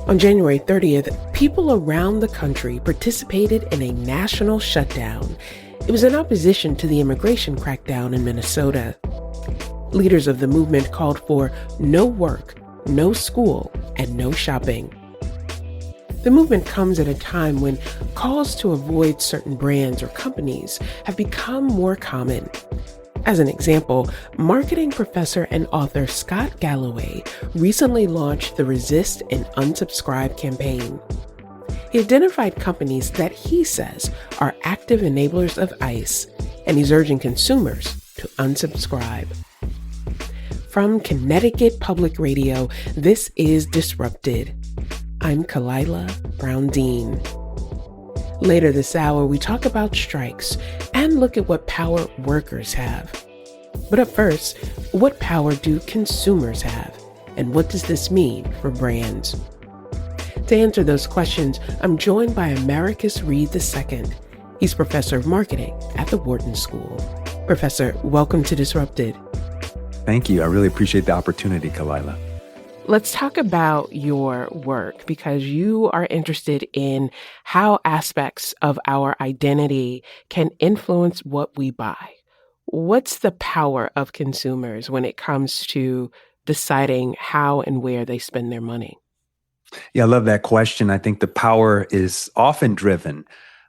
On January 30th, people around the country participated in a national shutdown. It was in opposition to the immigration crackdown in Minnesota. Leaders of the movement called for no work, no school, and no shopping. The movement comes at a time when calls to avoid certain brands or companies have become more common. As an example, marketing professor and author Scott Galloway recently launched the Resist and Unsubscribe campaign. He identified companies that he says are active enablers of ICE, and he's urging consumers to unsubscribe. From Connecticut Public Radio, this is Disrupted. I'm Kalila Brown-Dean. Later this hour, we talk about strikes and look at what power workers have. But up first, what power do consumers have? And what does this mean for brands? To answer those questions, I'm joined by Americus Reed II. He's professor of marketing at the Wharton School. Professor, welcome to Disrupted. Thank you. I really appreciate the opportunity, Kalila. Let's talk about your work because you are interested in how aspects of our identity can influence what we buy. What's the power of consumers when it comes to deciding how and where they spend their money? Yeah, I love that question. I think the power is often driven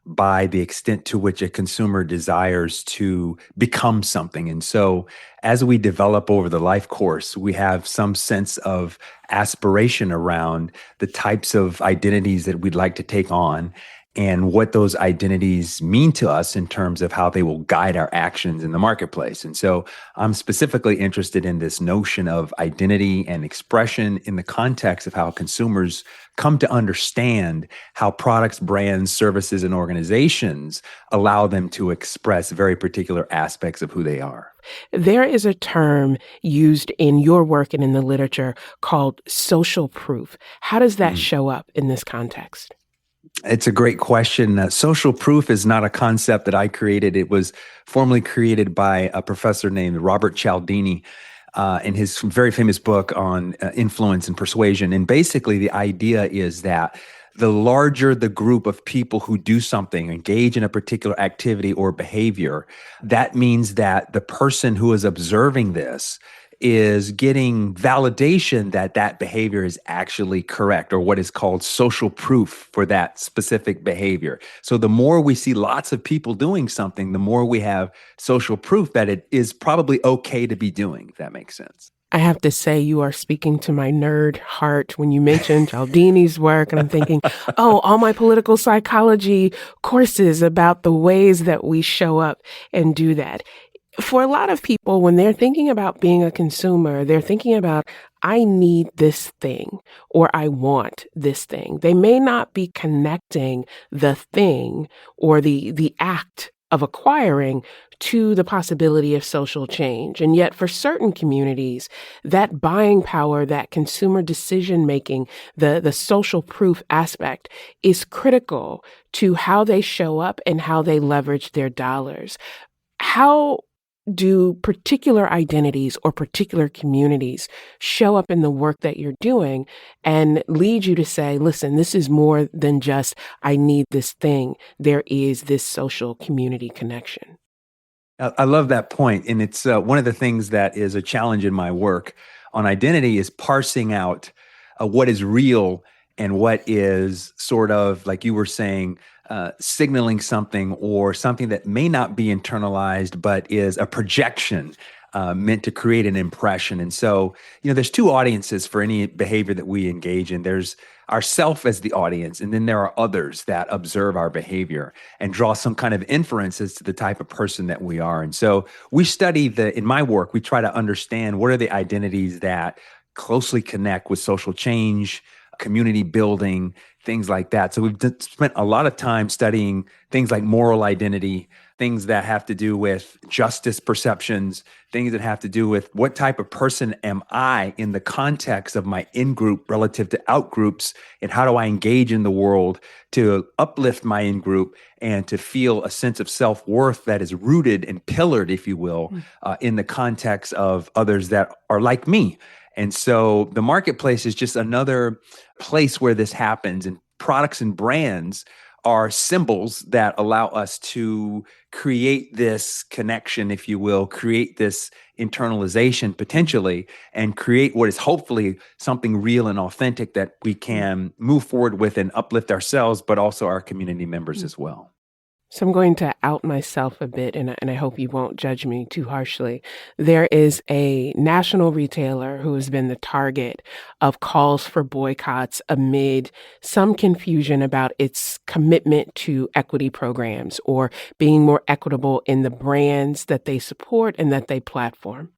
by the extent to which a consumer desires to become something. And so as we develop over the life course, we have some sense of aspiration around the types of identities that we'd like to take on and what those identities mean to us in terms of how they will guide our actions in the marketplace. And so I'm specifically interested in this notion of identity and expression in the context of how consumers come to understand how products, brands, services, and organizations allow them to express very particular aspects of who they are. There is a term used in your work and in the literature called social proof. How does that show up in this context? It's a great question. Social proof is not a concept that I created. It was formerly created by a professor named Robert Cialdini in his very famous book on influence and persuasion. And basically, the idea is that the larger the group of people who do something, engage in a particular activity or behavior, that means that the person who is observing this is getting validation that that behavior is actually correct, or what is called social proof for that specific behavior. So the more we see lots of people doing something, the more we have social proof that it is probably okay to be doing, if that makes sense. I have to say, you are speaking to my nerd heart when you mentioned Cialdini's work, and I'm thinking, oh, all my political psychology courses about the ways that we show up and do that. For a lot of people, when they're thinking about being a consumer, they're thinking about, I need this thing or I want this thing. They may not be connecting the thing or the act of acquiring to the possibility of social change. And yet for certain communities, that buying power, that consumer decision making, the social proof aspect is critical to how they show up and how they leverage their dollars. How do particular identities or particular communities show up in the work that you're doing and lead you to say, listen, this is more than just, I need this thing. There is this social community connection. I love that point. And it's one of the things that is a challenge in my work on identity is parsing out what is real and what is sort of, like you were saying, signaling something or something that may not be internalized, but is a projection meant to create an impression. And so, there's two audiences for any behavior that we engage in. There's ourself as the audience, and then there are others that observe our behavior and draw some kind of inference as to the type of person that we are. And so we study in my work, we try to understand what are the identities that closely connect with social change, community building, things like that. So we've spent a lot of time studying things like moral identity, things that have to do with justice perceptions, things that have to do with what type of person am I in the context of my in-group relative to out-groups, and how do I engage in the world to uplift my in-group and to feel a sense of self-worth that is rooted and pillared, if you will, in the context of others that are like me. And so the marketplace is just another place where this happens. And products and brands are symbols that allow us to create this connection, if you will, create this internalization potentially, and create what is hopefully something real and authentic that we can move forward with and uplift ourselves, but also our community members as well. So I'm going to out myself a bit, and I hope you won't judge me too harshly. There is a national retailer who has been the target of calls for boycotts amid some confusion about its commitment to equity programs or being more equitable in the brands that they support and that they platform.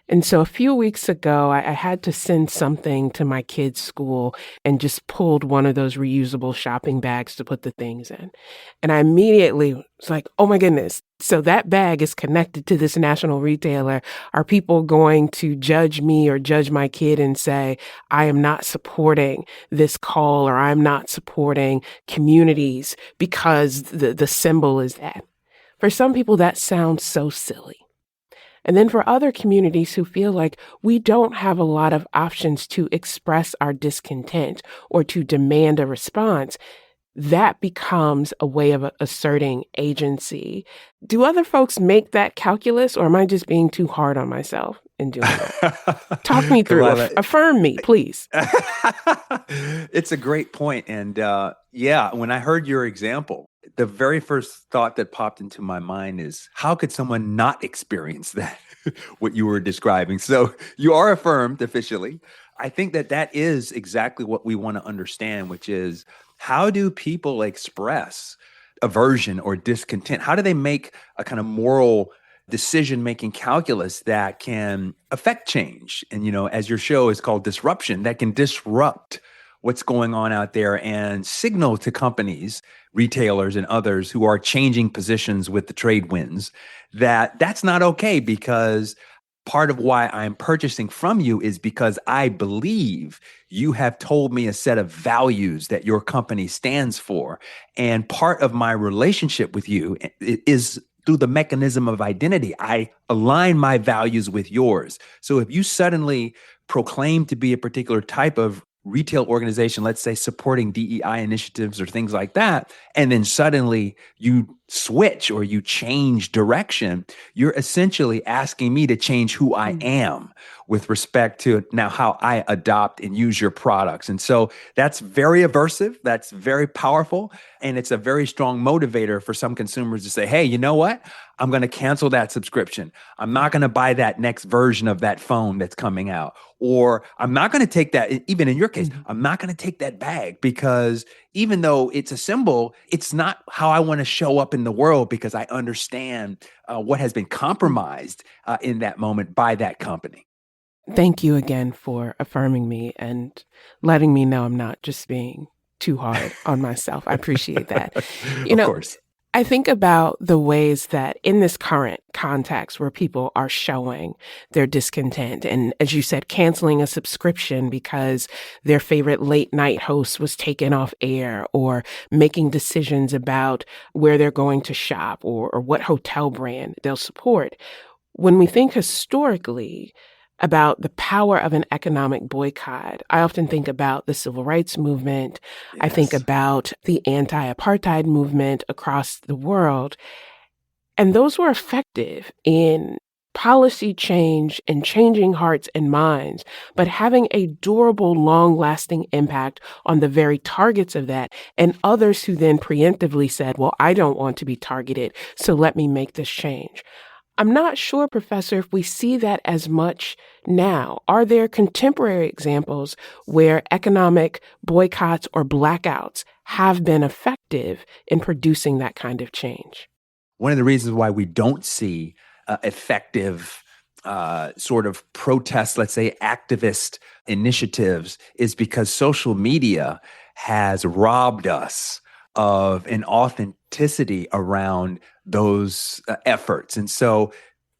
And so a few weeks ago, I had to send something to my kid's school and just pulled one of those reusable shopping bags to put the things in. And I immediately was like, oh my goodness. So that bag is connected to this national retailer. Are people going to judge me or judge my kid and say, I am not supporting this call or I'm not supporting communities because the symbol is that? For some people, that sounds so silly. And then for other communities who feel like we don't have a lot of options to express our discontent or to demand a response, that becomes a way of asserting agency. Do other folks make that calculus, or am I just being too hard on myself in doing that? Talk me through it. Affirm me, please. It's a great point. And yeah, when I heard your example, the very first thought that popped into my mind is, how could someone not experience that, what you were describing? So you are affirmed officially. I think that that is exactly what we want to understand, which is, how do people express aversion or discontent? How do they make a kind of moral decision-making calculus that can affect change? And, as your show is called Disruption, that can disrupt what's going on out there and signal to companies, retailers, and others who are changing positions with the trade winds that that's not okay, because part of why I'm purchasing from you is because I believe you have told me a set of values that your company stands for. And part of my relationship with you is through the mechanism of identity. I align my values with yours. So if you suddenly proclaim to be a particular type of retail organization, let's say supporting DEI initiatives or things like that, and then suddenly you switch or you change direction, you're essentially asking me to change who I am with respect to now how I adopt and use your products. And so that's very aversive, that's very powerful, and it's a very strong motivator for some consumers to say, hey, you know what? I'm going to cancel that subscription. I'm not going to buy that next version of that phone that's coming out. Or I'm not going to take that, even in your case, I'm not going to take that bag, because even though it's a symbol, it's not how I want to show up in the world, because I understand what has been compromised in that moment by that company. Thank you again for affirming me and letting me know I'm not just being too hard on myself. I appreciate that. Of course. I think about the ways that in this current context where people are showing their discontent and, as you said, canceling a subscription because their favorite late night host was taken off air, or making decisions about where they're going to shop or what hotel brand they'll support. When we think historically about the power of an economic boycott, I often think about the civil rights movement. Yes. I think about the anti-apartheid movement across the world. And those were effective in policy change and changing hearts and minds, but having a durable, long-lasting impact on the very targets of that, and others who then preemptively said, well, I don't want to be targeted, so let me make this change. I'm not sure, Professor, if we see that as much now. Are there contemporary examples where economic boycotts or blackouts have been effective in producing that kind of change? One of the reasons why we don't see effective sort of protest, let's say activist initiatives, is because social media has robbed us of an authenticity around those efforts. And so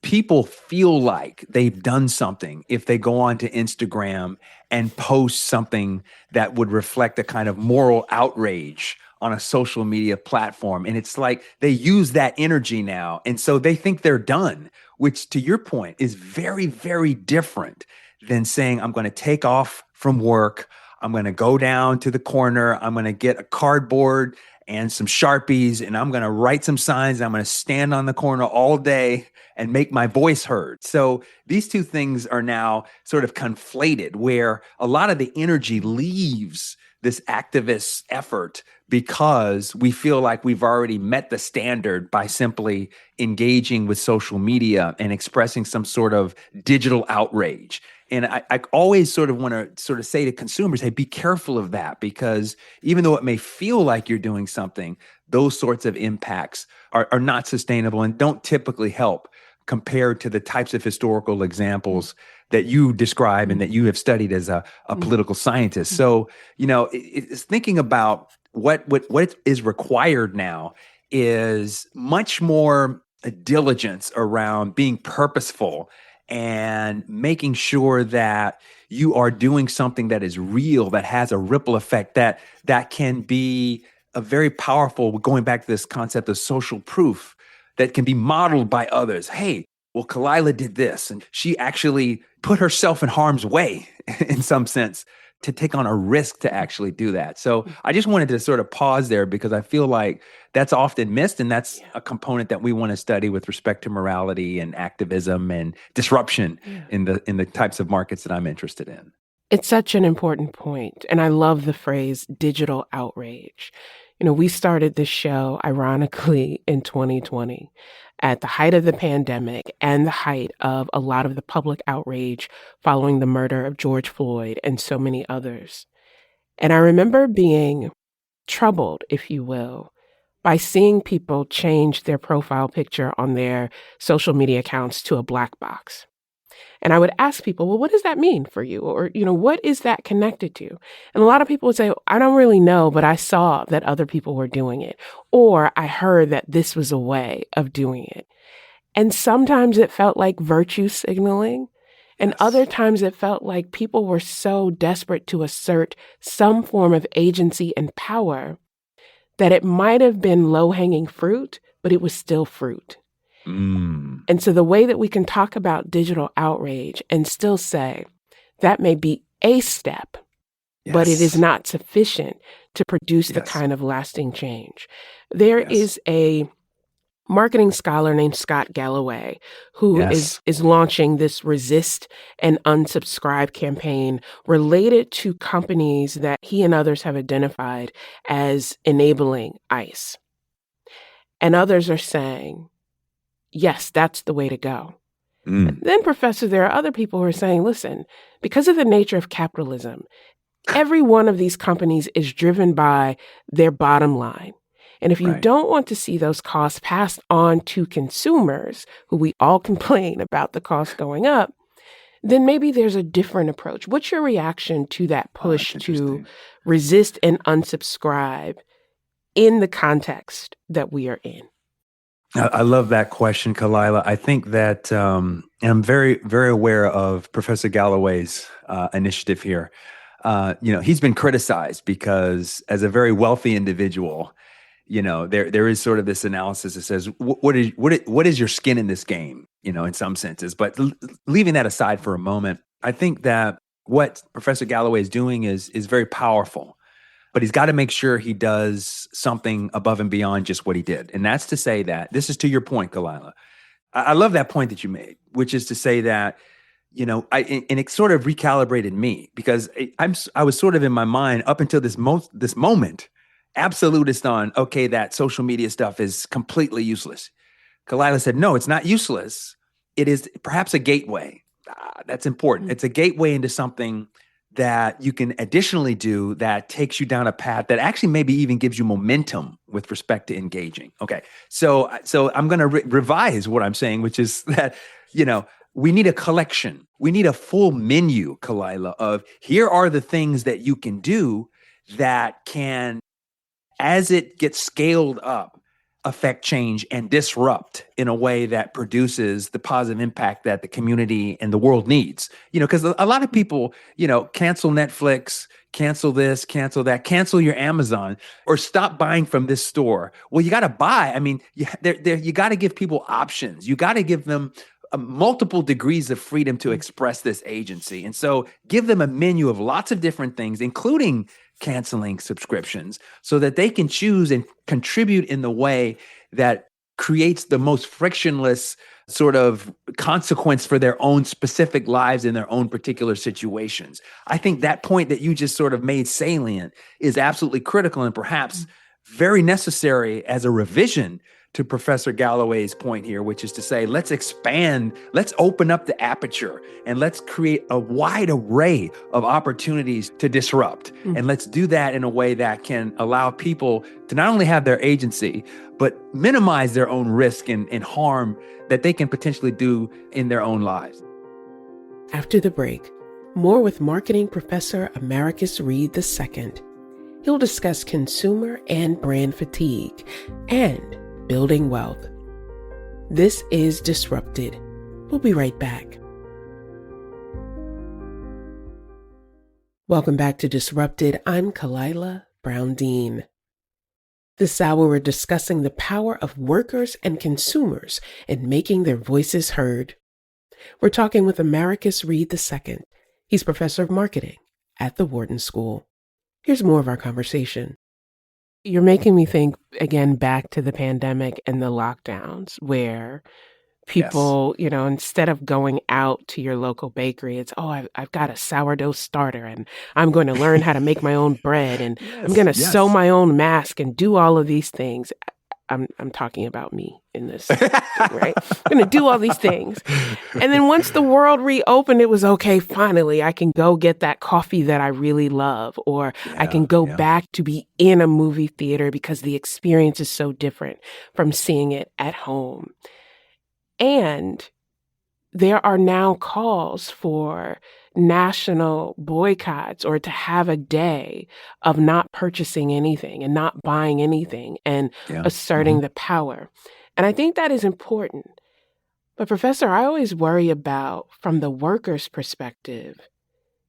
people feel like they've done something if they go onto Instagram and post something that would reflect a kind of moral outrage on a social media platform. And it's like they use that energy now. And so they think they're done, which, to your point, is very, very different than saying, I'm going to take off from work. I'm going to go down to the corner. I'm going to get a cardboard and some Sharpies, and I'm going to write some signs. And I'm going to stand on the corner all day and make my voice heard. So these two things are now sort of conflated, where a lot of the energy leaves this activist effort because we feel like we've already met the standard by simply engaging with social media and expressing some sort of digital outrage. And I always sort of want to sort of say to consumers, hey, be careful of that, because even though it may feel like you're doing something, those sorts of impacts are not sustainable and don't typically help compared to the types of historical examples that you describe and that you have studied as a political scientist. So, it's thinking about what is required now is much more diligence around being purposeful and making sure that you are doing something that is real, that has a ripple effect, that can be a very powerful, going back to this concept of social proof, that can be modeled by others. Hey, well, Kalila did this, and she actually put herself in harm's way in some sense to take on a risk to actually do that. So I just wanted to sort of pause there, because I feel like that's often missed, and that's a component that we want to study with respect to morality and activism and disruption in the types of markets that I'm interested in. It's such an important point, and I love the phrase digital outrage. We started this show, ironically, in 2020 at the height of the pandemic and the height of a lot of the public outrage following the murder of George Floyd and so many others. And I remember being troubled, if you will, by seeing people change their profile picture on their social media accounts to a black box. And I would ask people, well, what does that mean for you? Or, what is that connected to? And a lot of people would say, I don't really know, but I saw that other people were doing it. Or I heard that this was a way of doing it. And sometimes it felt like virtue signaling. And other times it felt like people were so desperate to assert some form of agency and power that it might have been low-hanging fruit, but it was still fruit. And so the way that we can talk about digital outrage and still say that may be a step, but it is not sufficient to produce the kind of lasting change. There is a marketing scholar named Scott Galloway who is launching this resist and unsubscribe campaign related to companies that he and others have identified as enabling ICE. And others are saying, yes, that's the way to go. Then, Professor, there are other people who are saying, listen, because of the nature of capitalism, every one of these companies is driven by their bottom line. And if you don't want to see those costs passed on to consumers, who we all complain about the cost going up, then maybe there's a different approach. What's your reaction to that push to resist and unsubscribe in the context that we are in? I love that question, Kalila. I think that and I'm very, very aware of Professor Galloway's initiative here. He's been criticized because, as a very wealthy individual, there is sort of this analysis that says, what is your skin in this game? In some senses. But leaving that aside for a moment, I think that what Professor Galloway is doing is very powerful. But he's got to make sure he does something above and beyond just what he did. And that's to say that, this is to your point, Kalila. I love that point that you made, which is to say that, and it sort of recalibrated me, because I was sort of in my mind up until this moment, absolutist on, okay, that social media stuff is completely useless. Kalila said, no, it's not useless. It is perhaps a gateway. That's important. It's a gateway into something that you can additionally do that takes you down a path that actually maybe even gives you momentum with respect to engaging. Okay. So I'm going to revise what I'm saying, which is that, we need a collection. We need a full menu, Kalila, of here are the things that you can do that can, as it gets scaled up, affect change and disrupt in a way that produces the positive impact that the community and the world needs. Because a lot of people, cancel Netflix, cancel this, cancel that, cancel your Amazon, or stop buying from this store. Well, you got to buy. I mean, you got to give people options. You got to give them multiple degrees of freedom to express this agency. And so give them a menu of lots of different things, including canceling subscriptions, so that they can choose and contribute in the way that creates the most frictionless sort of consequence for their own specific lives in their own particular situations. I think that point that you just sort of made salient is absolutely critical and perhaps very necessary as a revision to Professor Galloway's point here, which is to say, let's expand, let's open up the aperture, and let's create a wide array of opportunities to disrupt. And let's do that in a way that can allow people to not only have their agency, but minimize their own risk and harm that they can potentially do in their own lives. After the break, more with marketing professor Americus Reed II. He'll discuss consumer and brand fatigue and building wealth. This is Disrupted. We'll be right back. Welcome back to Disrupted. I'm Kalila Brown-Dean. This hour, we're discussing the power of workers and consumers in making their voices heard. We're talking with Americus Reed II. He's professor of marketing at the Wharton School. Here's more of our conversation. You're making me think, again, back to the pandemic and the lockdowns where people, instead of going out to your local bakery, it's, I've got a sourdough starter and I'm going to learn how to make my own bread and I'm going to sew my own mask and do all of these things. I'm talking about me in this, thing, right? I'm going to do all these things. And then once the world reopened, it was okay, finally, I can go get that coffee that I really love, or I can go back to be in a movie theater because the experience is so different from seeing it at home. And there are now calls for national boycotts or to have a day of not purchasing anything and not buying anything and asserting the power. And I think that is important. But Professor, I always worry about, from the worker's perspective,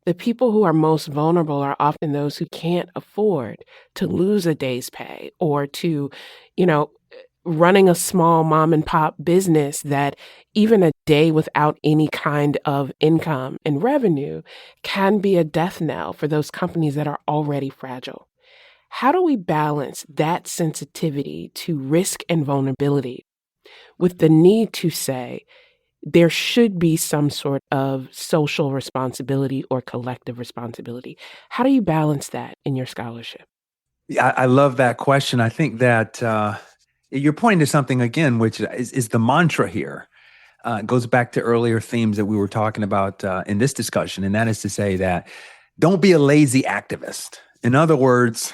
the people who are most vulnerable are often those who can't afford to lose a day's pay or to, running a small mom and pop business that even a day without any kind of income and revenue can be a death knell for those companies that are already fragile. How do we balance that sensitivity to risk and vulnerability with the need to say there should be some sort of social responsibility or collective responsibility? How do you balance that in your scholarship? Yeah, I love that question. I think that you're pointing to something, again, which is the mantra here. It goes back to earlier themes that we were talking about in this discussion, and that is to say that don't be a lazy activist. In other words,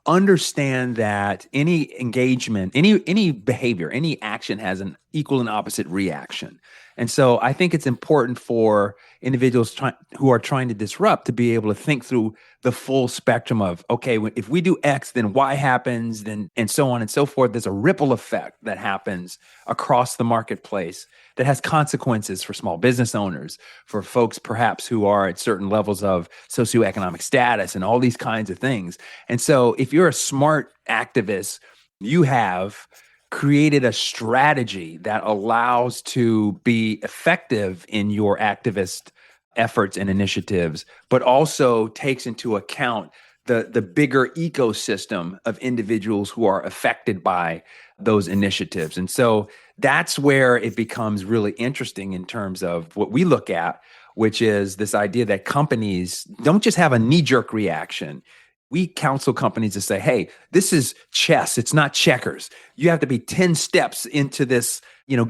understand that any engagement, any behavior, any action has an equal and opposite reaction. And so I think it's important for individuals who are trying to disrupt to be able to think through the full spectrum of, okay, if we do X, then Y happens, then and so on and so forth. There's a ripple effect that happens across the marketplace that has consequences for small business owners, for folks perhaps who are at certain levels of socioeconomic status and all these kinds of things. And so if you're a smart activist, you have created a strategy that allows to be effective in your activist efforts and initiatives, but also takes into account the bigger ecosystem of individuals who are affected by those initiatives. And so that's where it becomes really interesting in terms of what we look at, which is this idea that companies don't just have a knee-jerk reaction. We counsel companies to say, hey, this is chess. It's not checkers. You have to be 10 steps into this,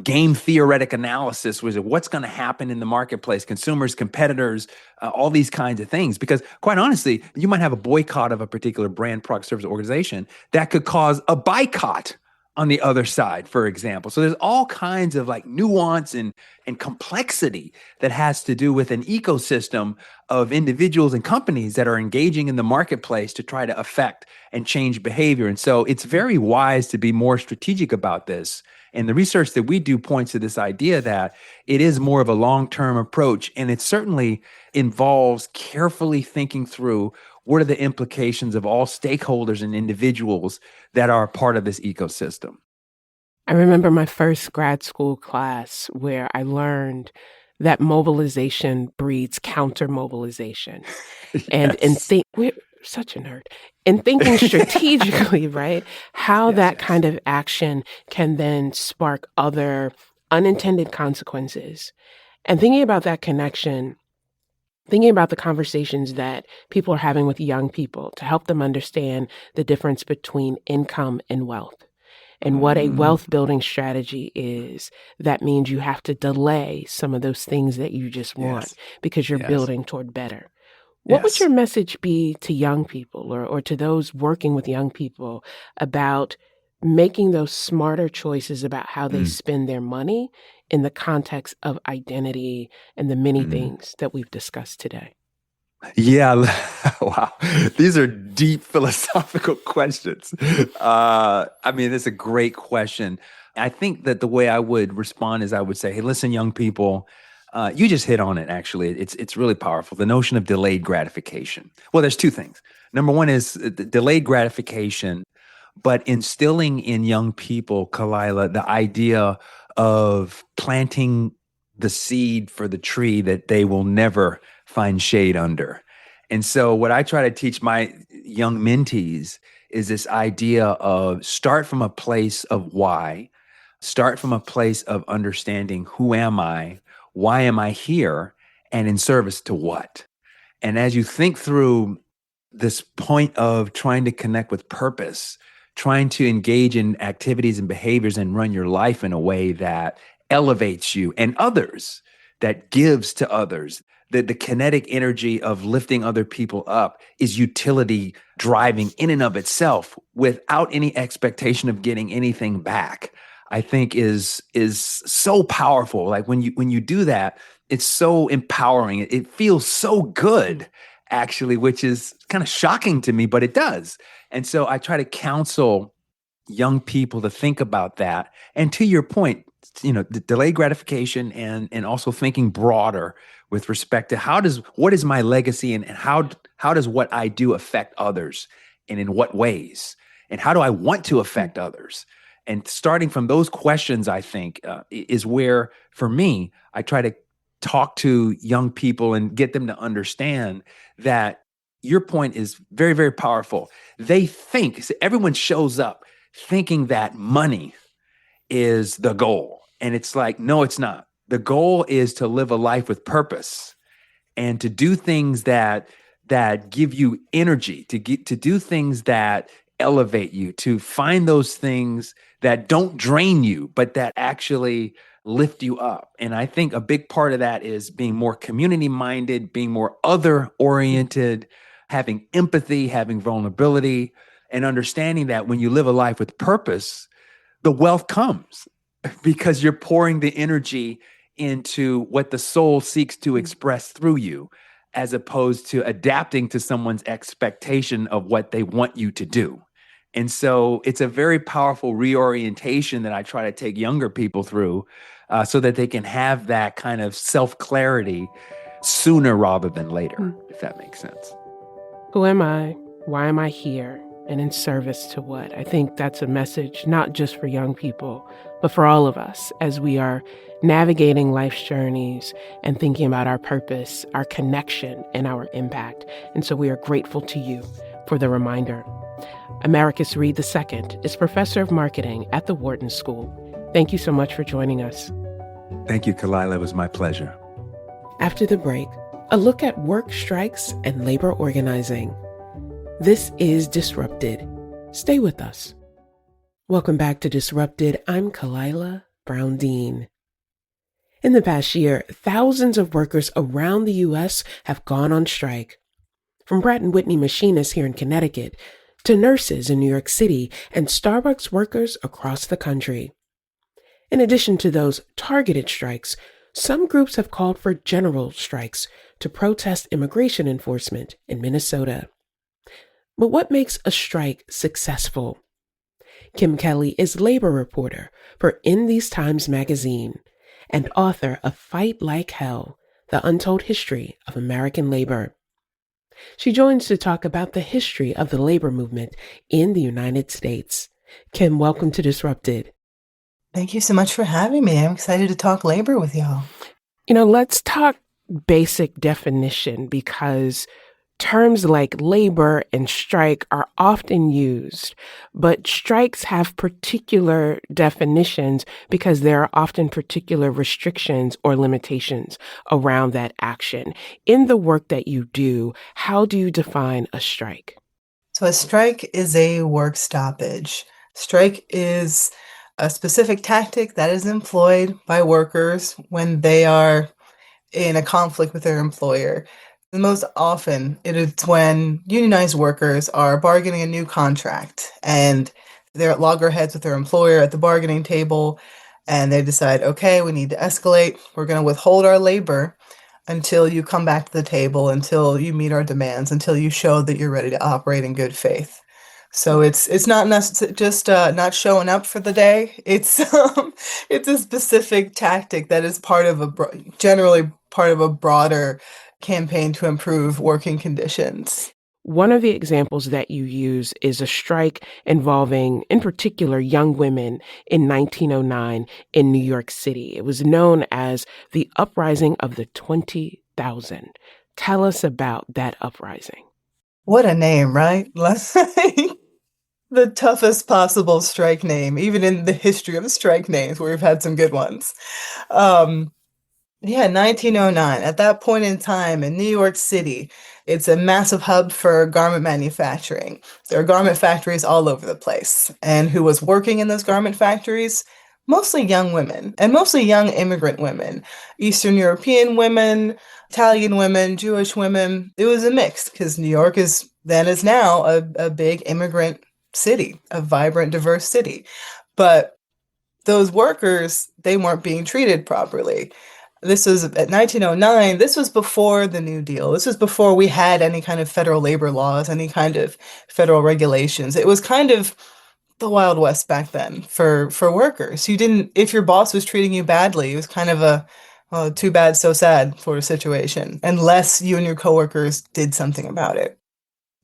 game theoretic analysis with what's going to happen in the marketplace, consumers, competitors, all these kinds of things. Because quite honestly, you might have a boycott of a particular brand, product, service, organization that could cause a boycott on the other side, for example. So there's all kinds of nuance and complexity that has to do with an ecosystem of individuals and companies that are engaging in the marketplace to try to affect and change behavior. And so it's very wise to be more strategic about this. And the research that we do points to this idea that it is more of a long-term approach, and it certainly involves carefully thinking through what are the implications of all stakeholders and individuals that are part of this ecosystem. I remember my first grad school class where I learned that mobilization breeds counter mobilization. And Yes. we're such a nerd. In thinking strategically, right? How Yes, that yes. kind of action can then spark other unintended consequences. And thinking about that connection, thinking about the conversations that people are having with young people to help them understand the difference between income and wealth and what a Mhm. wealth building strategy is. That means you have to delay some of those things that you just want Yes. because you're Yes. building toward better. What would your Yes. message be to young people or to those working with young people about making those smarter choices about how they Mm, spend their money in the context of identity and the many mm. things that we've discussed today? Yeah. Wow. These are deep philosophical questions. I mean, it's a great question. I think that the way I would respond is I would say, hey, listen, young people, you just hit on it, actually. It's really powerful. The notion of delayed gratification. Well, there's two things. Number one is delayed gratification, but instilling in young people, Kalila, the idea of planting the seed for the tree that they will never find shade under. And so, what I try to teach my young mentees is this idea of start from a place of why, start from a place of understanding who am I, why am I here, and in service to what. And as you think through this point of trying to connect with purpose, trying to engage in activities and behaviors and run your life in a way that elevates you and others, that gives to others, the kinetic energy of lifting other people up is utility driving in and of itself without any expectation of getting anything back. I think is so powerful. Like when you do that, it's so empowering. It feels so good, actually, which is kind of shocking to me, but it does. And so I try to counsel young people to think about that. And to your point, the delayed gratification and also thinking broader with respect to what is my legacy and how does what I do affect others and in what ways? And how do I want to affect others? And starting from those questions, I think, is where, for me, I try to talk to young people and get them to understand that your point is very, very powerful. They think, everyone shows up thinking that money is the goal. And it's like, no, it's not. The goal is to live a life with purpose and to do things that give you energy, to do things that elevate you, to find those things that don't drain you, but that actually lift you up. And I think a big part of that is being more community minded, being more other oriented, having empathy, having vulnerability, and understanding that when you live a life with purpose, the wealth comes because you're pouring the energy into what the soul seeks to express through you, as opposed to adapting to someone's expectation of what they want you to do. And so it's a very powerful reorientation that I try to take younger people through so that they can have that kind of self clarity sooner rather than later, if that makes sense. Who am I? Why am I here? And in service to what? I think that's a message not just for young people, but for all of us as we are navigating life's journeys and thinking about our purpose, our connection, and our impact. And so we are grateful to you for the reminder. Americus Reed II is professor of marketing at the Wharton School. Thank you so much for joining us. Thank you, Kalila. It was my pleasure. After the break, a look at work strikes and labor organizing. This is Disrupted. Stay with us. Welcome back to Disrupted. I'm Kalila Brown-Dean. In the past year, thousands of workers around the U.S. have gone on strike. From Pratt & Whitney machinists here in Connecticut to nurses in New York City and Starbucks workers across the country. In addition to those targeted strikes, some groups have called for general strikes to protest immigration enforcement in Minnesota. But what makes a strike successful? Kim Kelly is labor reporter for In These Times magazine and author of Fight Like Hell, The Untold History of American Labor. She joins to talk about the history of the labor movement in the United States. Kim, welcome to Disrupted. Thank you so much for having me. I'm excited to talk labor with y'all. Let's talk basic definition because terms like labor and strike are often used, but strikes have particular definitions because there are often particular restrictions or limitations around that action. In the work that you do, how do you define a strike? So, a strike is a work stoppage. Strike is a specific tactic that is employed by workers when they are in a conflict with their employer. Most often, it is when unionized workers are bargaining a new contract and they're at loggerheads with their employer at the bargaining table, and they decide, okay, we need to escalate. We're going to withhold our labor until you come back to the table, until you meet our demands, until you show that you're ready to operate in good faith. So it's not just not showing up for the day. It's a specific tactic that is part of generally part of a broader campaign to improve working conditions. One of the examples that you use is a strike involving, in particular, young women in 1909 in New York City. It was known as the Uprising of the 20,000. Tell us about that uprising. What a name, right? The toughest possible strike name, even in the history of strike names, where we've had some good ones. Um, Yeah, 1909. At that point in time in New York City, it's a massive hub for garment manufacturing. There are garment factories all over the place. And who was working in those garment factories? Mostly young women, and mostly young immigrant women, Eastern European women, Italian women, Jewish women. It was a mix because New York is then is now a big immigrant city, a vibrant, diverse city. But those workers, they weren't being treated properly. This was at 1909. This was before the New Deal. This was before we had any kind of federal labor laws, any kind of federal regulations. It was kind of the Wild West back then for workers. You didn't, if your boss was treating you badly, it was kind of a, oh, too bad, so sad sort of situation, unless you and your coworkers did something about it.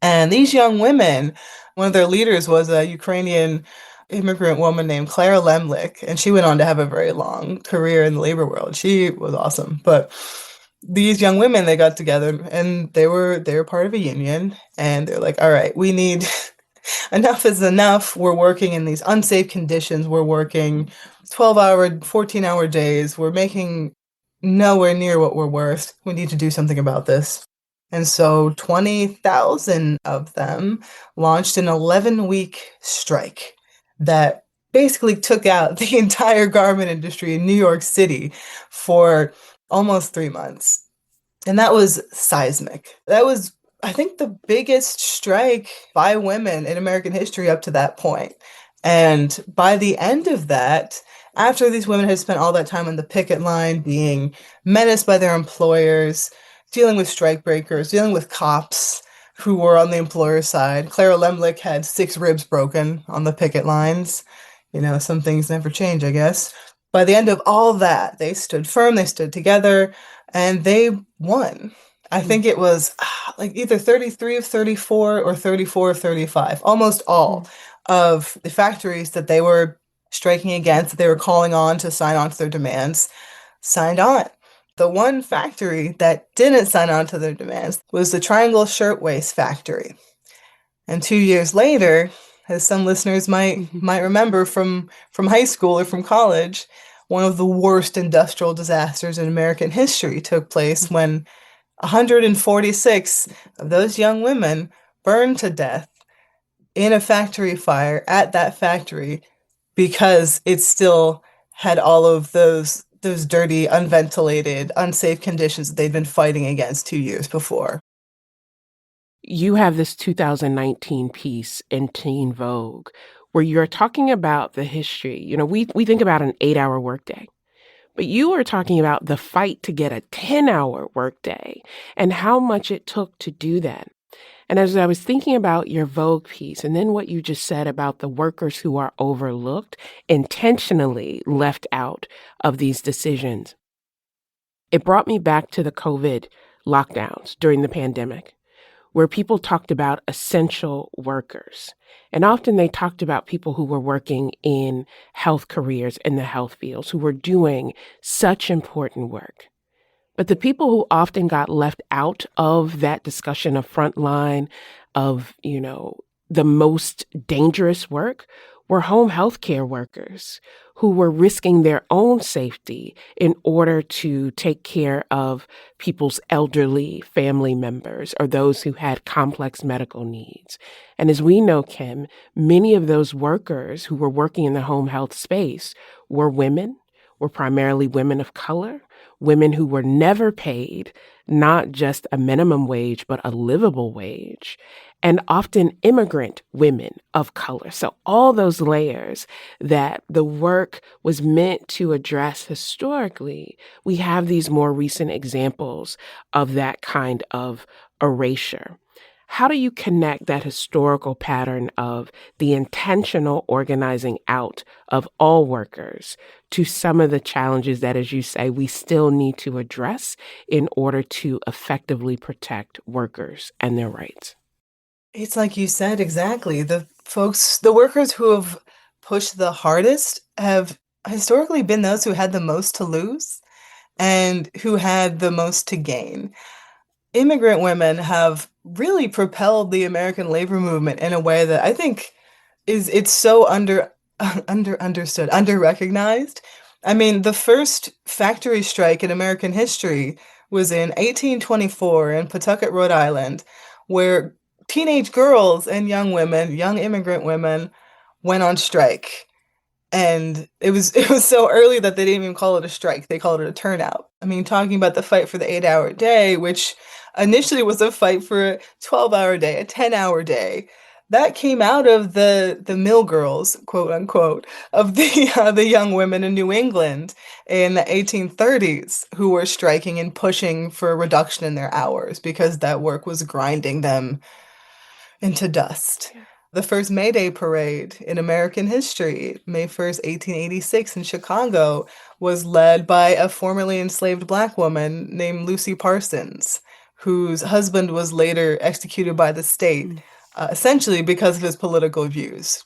And these young women, one of their leaders was a Ukrainian immigrant woman named Clara Lemlich, and she went on to have a very long career in the labor world. She was awesome. But these young women, they got together and they were part of a union, and they're like, all right, we need enough is enough. We're working in these unsafe conditions. We're working 12-hour, 14-hour days. We're making nowhere near what we're worth. We need to do something about this. And so 20,000 of them launched an 11-week strike that basically took out the entire garment industry in New York City for almost 3 months. And that was seismic. That was, I think, the biggest strike by women in American history up to that point. And by the end of that, after these women had spent all that time on the picket line being menaced by their employers, dealing with strikebreakers, dealing with cops who were on the employer's side, Clara Lemlich had 6 ribs broken on the picket lines. You know, some things never change, I guess. By the end of all that, they stood firm, they stood together, and they won. I think it was like either 33 of 34 or 34 of 35, almost all of the factories that they were striking against, that they were calling on to sign on to their demands, signed on. The one factory that didn't sign on to their demands was the Triangle Shirtwaist Factory. And 2 years later, as some listeners might remember from high school or from college, one of the worst industrial disasters in American history took place when 146 of those young women burned to death in a factory fire at that factory because it still had all of those dirty, unventilated, unsafe conditions that they'd been fighting against 2 years before. You have this 2019 piece in Teen Vogue where you're talking about the history. We think about an 8-hour workday, but you are talking about the fight to get a 10-hour workday and how much it took to do that. And as I was thinking about your Vogue piece and then what you just said about the workers who are overlooked, intentionally left out of these decisions, it brought me back to the COVID lockdowns during the pandemic, where people talked about essential workers. And often they talked about people who were working in health careers in the health fields, who were doing such important work. But the people who often got left out of that discussion of frontline, of, the most dangerous work were home health care workers who were risking their own safety in order to take care of people's elderly family members or those who had complex medical needs. And as we know, Kim, many of those workers who were working in the home health space were women, were primarily women of color, women who were never paid not just a minimum wage, but a livable wage, and often immigrant women of color. So all those layers that the work was meant to address historically, we have these more recent examples of that kind of erasure. How do you connect that historical pattern of the intentional organizing out of all workers to some of the challenges that, as you say, we still need to address in order to effectively protect workers and their rights? It's like you said, exactly. The workers who have pushed the hardest have historically been those who had the most to lose and who had the most to gain. Immigrant women have really propelled the American labor movement in a way that I think it's so understood, under-recognized. I mean, the first factory strike in American history was in 1824 in Pawtucket, Rhode Island, where teenage girls and young women, young immigrant women, went on strike. And it was so early that they didn't even call it a strike. They called it a turnout. I mean, talking about the fight for the 8-hour day, which initially was a fight for a 12-hour day, a 10-hour day. That came out of the mill girls, quote unquote, of the young women in New England in the 1830s who were striking and pushing for a reduction in their hours because that work was grinding them into dust. The first May Day parade in American history, May 1st, 1886 in Chicago, was led by a formerly enslaved Black woman named Lucy Parsons, whose husband was later executed by the state, essentially because of his political views.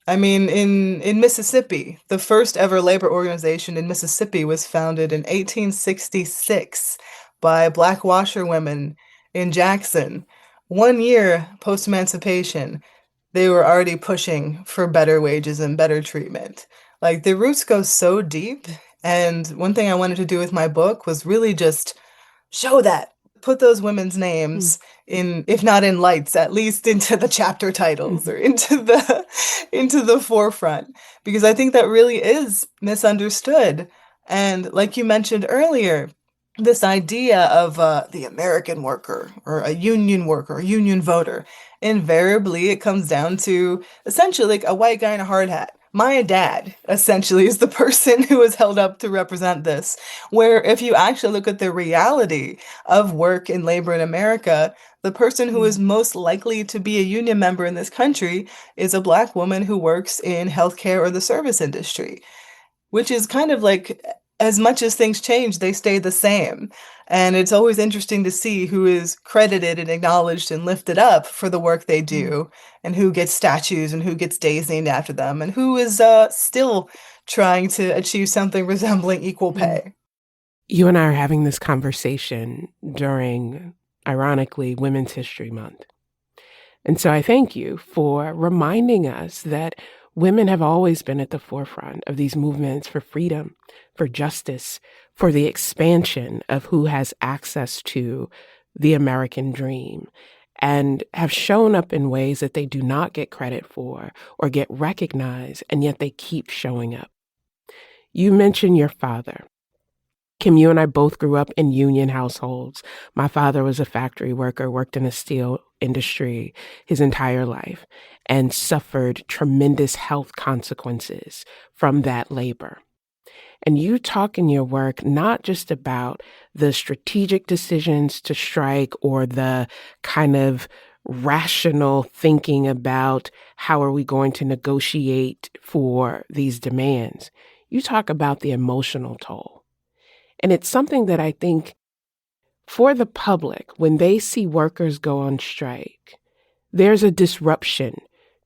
I mean, in Mississippi, the first ever labor organization in Mississippi was founded in 1866 by Black washerwomen in Jackson. 1 year post-emancipation, they were already pushing for better wages and better treatment. Like, the roots go so deep. And one thing I wanted to do with my book was really just show that. Put those women's names in, if not in lights, at least into the chapter titles or into the forefront. Because I think that really is misunderstood. And like you mentioned earlier, this idea of the American worker or a union voter, invariably it comes down to essentially like a white guy in a hard hat. My dad, essentially, is the person who is held up to represent this. Where if you actually look at the reality of work and labor in America, the person who is most likely to be a union member in this country is a Black woman who works in healthcare or the service industry, which is kind of like, as much as things change, they stay the same. And it's always interesting to see who is credited and acknowledged and lifted up for the work they do, and who gets statues and who gets days named after them, and who is still trying to achieve something resembling equal pay. You and I are having this conversation during, ironically, Women's History Month. And so I thank you for reminding us that women have always been at the forefront of these movements for freedom, for justice, for the expansion of who has access to the American dream, and have shown up in ways that they do not get credit for or get recognized, and yet they keep showing up. You mentioned your father. Kim, you and I both grew up in union households. My father was a factory worker, worked in the steel industry his entire life, and suffered tremendous health consequences from that labor. And you talk in your work not just about the strategic decisions to strike or the kind of rational thinking about how are we going to negotiate for these demands. You talk about the emotional toll. And it's something that I think For the public, when they see workers go on strike, there's a disruption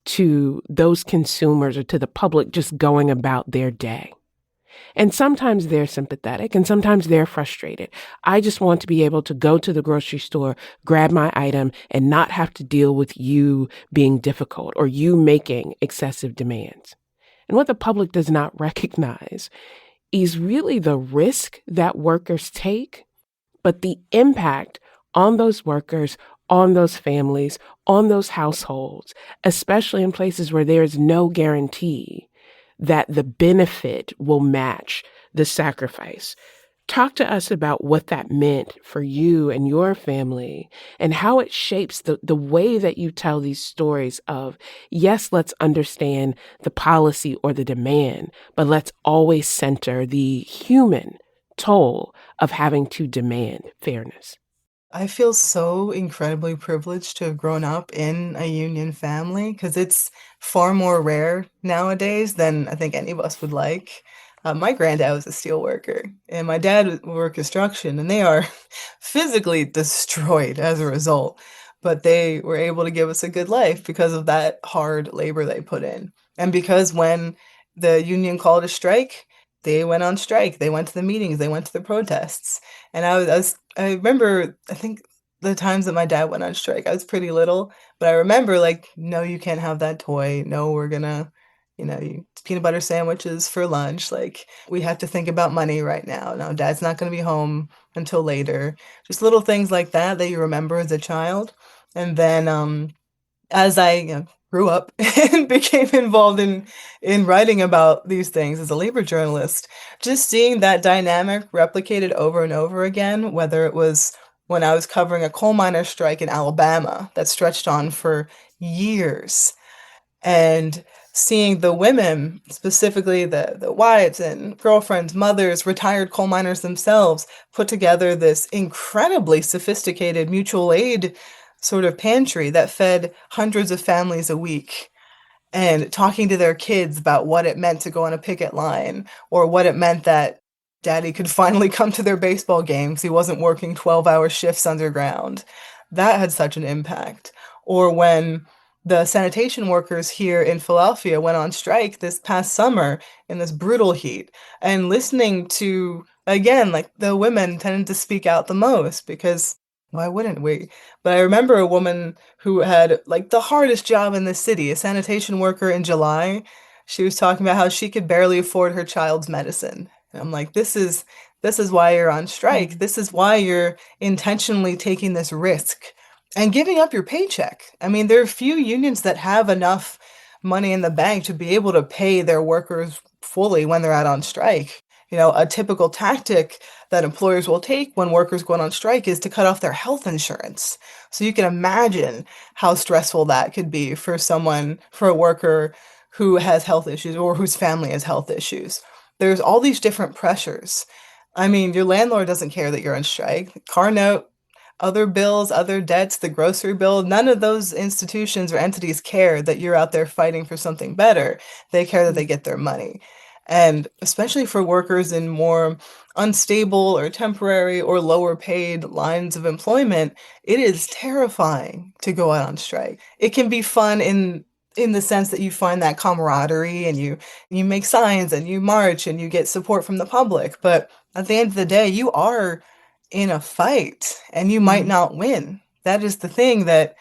to those consumers or to the public just going about their day. And sometimes they're sympathetic and sometimes they're frustrated. I just want to be able to go to the grocery store, grab my item, and not have to deal with you being difficult or you making excessive demands. And what the public does not recognize is really the risk that workers take, but the impact on those workers, on those families, on those households, especially in places where there is no guarantee that the benefit will match the sacrifice. Talk to us about what that meant for you and your family and how it shapes the way that you tell these stories of, yes, let's understand the policy or the demand, but let's always center the human toll of having to demand fairness. I feel so incredibly privileged to have grown up in a union family because it's far more rare nowadays than I think any of us would like. My granddad was a steel worker, and my dad would work construction, and they are physically destroyed as a result. But they were able to give us a good life because of that hard labor they put in. And because when the union called a strike, they went on strike. They went to the meetings, they went to the protests. And I remember, I think the times that my dad went on strike, I was pretty little, but I remember like, no, you can't have that toy. No, we're gonna, peanut butter sandwiches for lunch. Like, we have to think about money right now. No, dad's not gonna be home until later. Just little things like that that you remember as a child. And then as I, grew up and became involved in writing about these things as a labor journalist, just seeing that dynamic replicated over and over again, whether it was when I was covering a coal miner strike in Alabama that stretched on for years, and seeing the women, specifically the wives and girlfriends, mothers, retired coal miners themselves, put together this incredibly sophisticated mutual aid sort of pantry that fed hundreds of families a week, and talking to their kids about what it meant to go on a picket line or what it meant that daddy could finally come to their baseball games. He wasn't working 12-hour shifts underground. That had such an impact. Or when the sanitation workers here in Philadelphia went on strike this past summer in this brutal heat, and listening to, again, like the women tended to speak out the most because why wouldn't we? But I remember a woman who had like the hardest job in the city, a sanitation worker in July. She was talking about how she could barely afford her child's medicine. And I'm like, this is why you're on strike. This is why you're intentionally taking this risk and giving up your paycheck. I mean, there are few unions that have enough money in the bank to be able to pay their workers fully when they're out on strike. A typical tactic that employers will take when workers go on strike is to cut off their health insurance. So you can imagine how stressful that could be for a worker who has health issues or whose family has health issues. There's all these different pressures. I mean, your landlord doesn't care that you're on strike. Car note, other bills, other debts, the grocery bill, none of those institutions or entities care that you're out there fighting for something better. They care that they get their money. And especially for workers in more unstable or temporary or lower paid lines of employment, it is terrifying to go out on strike. It can be fun in the sense that you find that camaraderie and you make signs and you march and you get support from the public. But at the end of the day, you are in a fight and you might not win. That is the thing that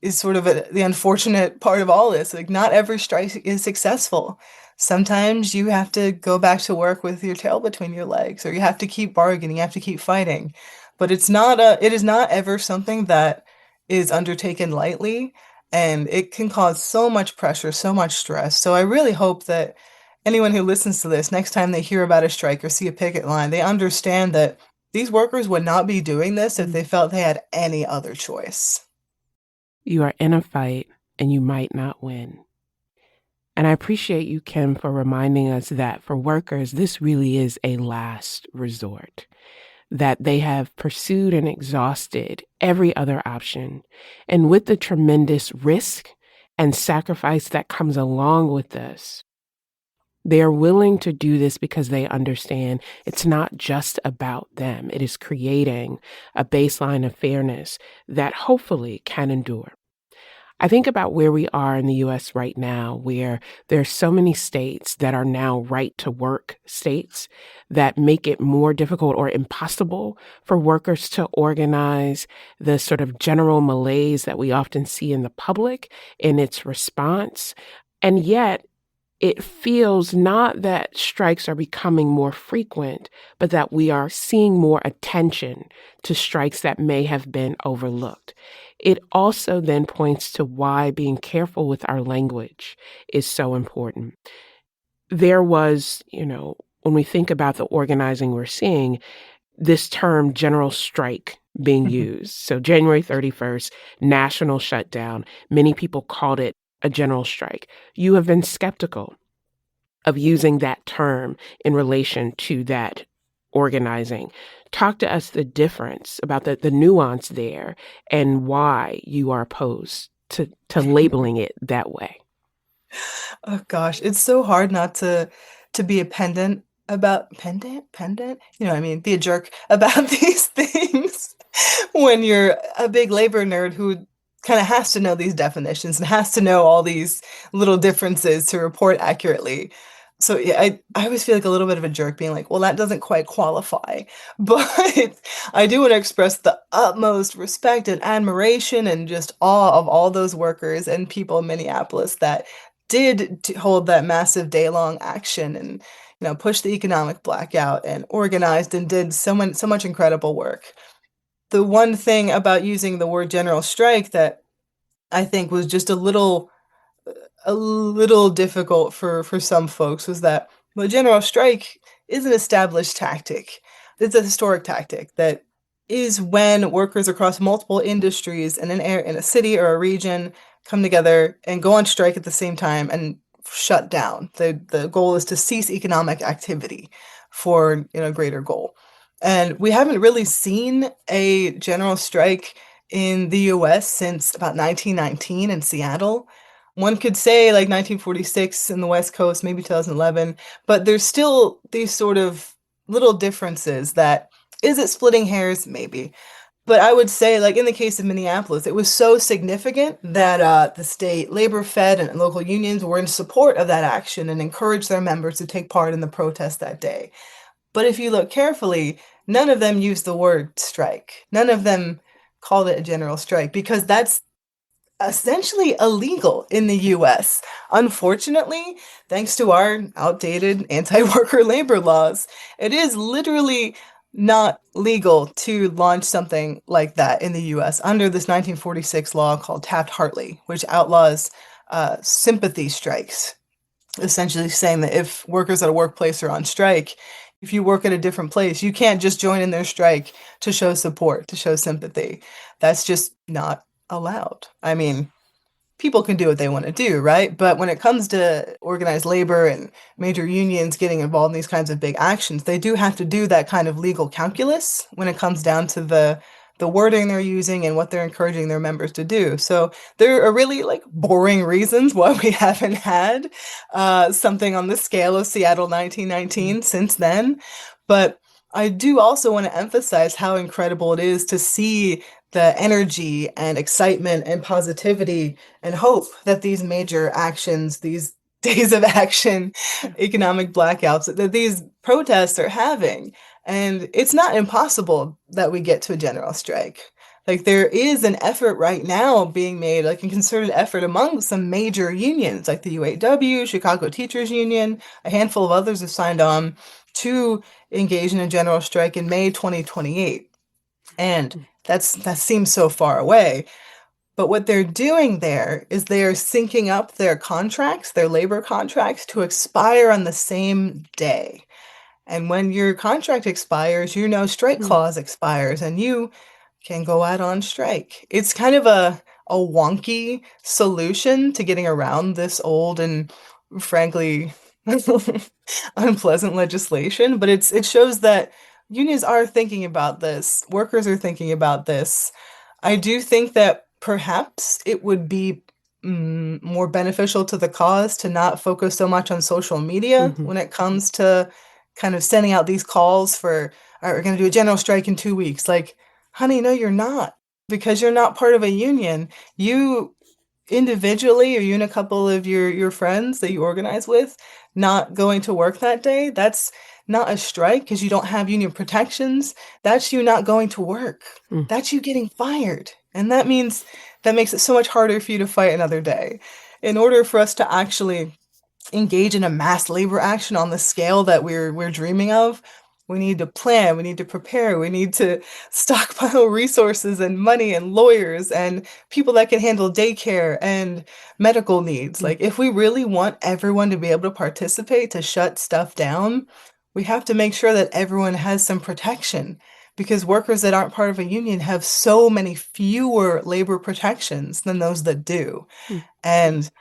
is sort of the unfortunate part of all this. Like, not every strike is successful. Sometimes you have to go back to work with your tail between your legs, or you have to keep bargaining, you have to keep fighting. But it is not ever something that is undertaken lightly, and it can cause so much pressure, so much stress. So I really hope that anyone who listens to this, next time they hear about a strike or see a picket line, they understand that these workers would not be doing this if they felt they had any other choice. You are in a fight and you might not win. And I appreciate you, Kim, for reminding us that for workers, this really is a last resort, that they have pursued and exhausted every other option. And with the tremendous risk and sacrifice that comes along with this, They are willing to do this because they understand it's not just about them. It is creating a baseline of fairness that hopefully can endure. I think about where we are in the US right now, where there are so many states that are now right to work states that make it more difficult or impossible for workers to organize. The sort of general malaise that we often see in the public in its response. And yet, it feels not that strikes are becoming more frequent, but that we are seeing more attention to strikes that may have been overlooked. It also then points to why being careful with our language is so important. There was, when we think about the organizing we're seeing, this term general strike being used. So January 31st, national shutdown. Many people called it a general strike. You have been skeptical of using that term in relation to that organizing. Talk to us the difference about the nuance there and why you are opposed to labeling it that way. Oh gosh, it's so hard not to be a pendant about pendant? You know what I mean? Be a jerk about these things when you're a big labor nerd who kind of has to know these definitions and has to know all these little differences to report accurately. So yeah, I always feel like a little bit of a jerk being like, well, that doesn't quite qualify. But I do want to express the utmost respect and admiration and just awe of all those workers and people in Minneapolis that did hold that massive day-long action and push the economic blackout and organized and did so much incredible work. The one thing about using the word general strike that I think was just a little difficult for some folks was that the general strike is an established tactic. It's a historic tactic that is when workers across multiple industries in a city or a region come together and go on strike at the same time and shut down. The goal is to cease economic activity for a greater goal. And we haven't really seen a general strike in the US since about 1919 in Seattle. One could say like 1946 in the West Coast, maybe 2011, but there's still these sort of little differences that is it splitting hairs? Maybe. But I would say, like in the case of Minneapolis, it was so significant that the state labor fed and local unions were in support of that action and encouraged their members to take part in the protest that day. But if you look carefully, none of them used the word strike. None of them called it a general strike because that's essentially illegal in the US. Unfortunately, thanks to our outdated anti-worker labor laws, it is literally not legal to launch something like that in the US under this 1946 law called Taft-Hartley, which outlaws sympathy strikes, essentially saying that if workers at a workplace are on strike, if you work at a different place, you can't just join in their strike to show support, to show sympathy. That's just not allowed. I mean, people can do what they want to do, right? But when it comes to organized labor and major unions getting involved in these kinds of big actions, they do have to do that kind of legal calculus when it comes down to the wording they're using and what they're encouraging their members to do. So there are really like boring reasons why we haven't had something on the scale of Seattle 1919 since then. But I do also want to emphasize how incredible it is to see the energy and excitement and positivity and hope that these major actions, these days of action, economic blackouts, that these protests are having. And it's not impossible that we get to a general strike. Like there is an effort right now being made, like a concerted effort among some major unions, like the UAW, Chicago Teachers Union, a handful of others have signed on to engage in a general strike in May 2028. And that seems so far away. But what they're doing there is they're syncing up their contracts, their labor contracts, to expire on the same day. And when your contract expires, your no strike clause expires and you can go out on strike. It's kind of a wonky solution to getting around this old and frankly unpleasant legislation, but it shows that unions are thinking about this, workers are thinking about this. I do think that perhaps it would be more beneficial to the cause to not focus so much on social media when it comes to kind of sending out these calls for, all right, we're going to do a general strike in 2 weeks. Like, honey, no, you're not, because you're not part of a union. You individually, or you and a couple of your friends that you organize with, not going to work that day, that's not a strike because you don't have union protections. That's you not going to work. That's you getting fired. And that makes it so much harder for you to fight another day. In order for us to actually engage in a mass labor action on the scale that we're dreaming of, we need to plan, we need to prepare, we need to stockpile resources and money and lawyers and people that can handle daycare and medical needs. Like, if we really want everyone to be able to participate, to shut stuff down, we have to make sure that everyone has some protection, because workers that aren't part of a union have so many fewer labor protections than those that do. And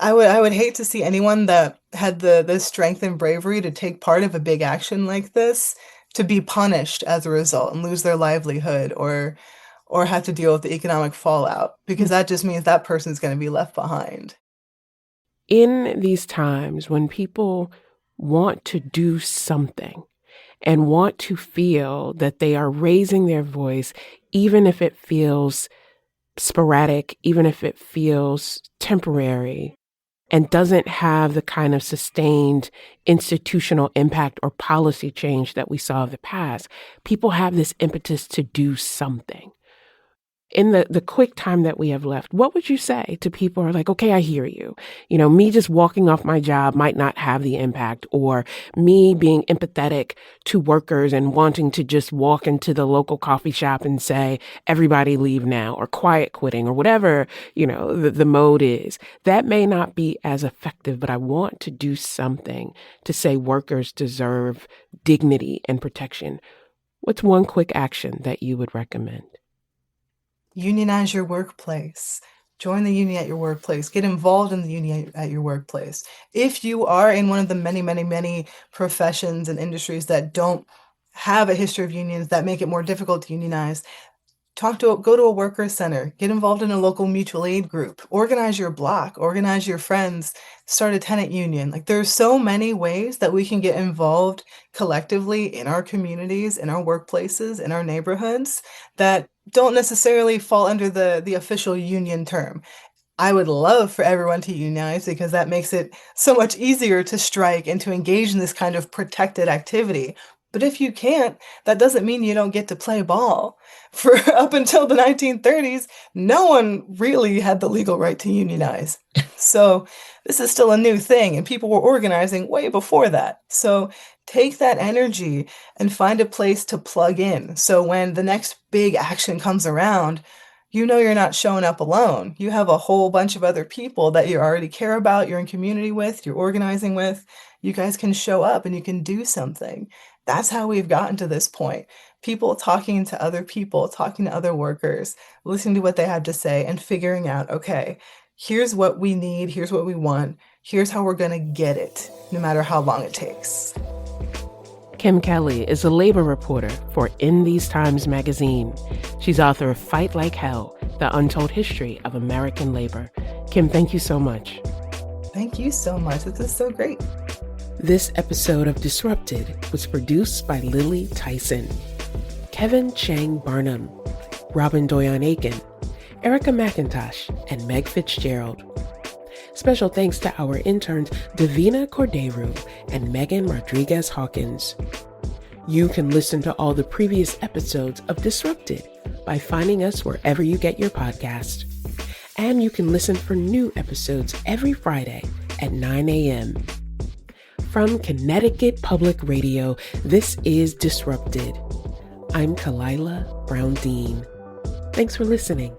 I would hate to see anyone that had the strength and bravery to take part of a big action like this to be punished as a result and lose their livelihood or have to deal with the economic fallout, because that just means that person's going to be left behind. In these times when people want to do something and want to feel that they are raising their voice, even if it feels sporadic, even if it feels temporary, and doesn't have the kind of sustained institutional impact or policy change that we saw of the past, people have this impetus to do something. In the quick time that we have left, what would you say to people who are like, okay, I hear you. You know, me just walking off my job might not have the impact, or me being empathetic to workers and wanting to just walk into the local coffee shop and say, everybody leave now, or quiet quitting, or whatever, you know, the mode is. That may not be as effective, but I want to do something to say workers deserve dignity and protection. What's one quick action that you would recommend? Unionize your workplace. Join the union at your workplace. Get involved in the union at your workplace. If you are in one of the many, many, many professions and industries that don't have a history of unions, that make it more difficult to unionize, go to a workers' center, get involved in a local mutual aid group, organize your block, organize your friends, start a tenant union. Like, there's so many ways that we can get involved collectively in our communities, in our workplaces, in our neighborhoods that don't necessarily fall under the official union term. I would love for everyone to unionize, because that makes it so much easier to strike and to engage in this kind of protected activity. But if you can't, that doesn't mean you don't get to play ball. For up until the 1930s, no one really had the legal right to unionize. So this is still a new thing, and people were organizing way before that. So take that energy and find a place to plug in. So when the next big action comes around, you know you're not showing up alone. You have a whole bunch of other people that you already care about, you're in community with, you're organizing with. You guys can show up and you can do something. That's how we've gotten to this point. People talking to other people, talking to other workers, listening to what they have to say and figuring out, okay, here's what we need, here's what we want, here's how we're going to get it, no matter how long it takes. Kim Kelly is a labor reporter for In These Times magazine. She's author of Fight Like Hell, The Untold History of American Labor. Kim, thank you so much. Thank you so much. This is so great. This episode of Disrupted was produced by Lily Tyson, Kevin Chang Barnum, Robin Doyon-Aiken, Erica McIntosh, and Meg Fitzgerald. Special thanks to our interns Davina Corderu and Megan Rodriguez-Hawkins. You can listen to all the previous episodes of Disrupted by finding us wherever you get your podcast. And you can listen for new episodes every Friday at 9 a.m. From Connecticut Public Radio, this is Disrupted. I'm Kalila Brown-Dean. Thanks for listening.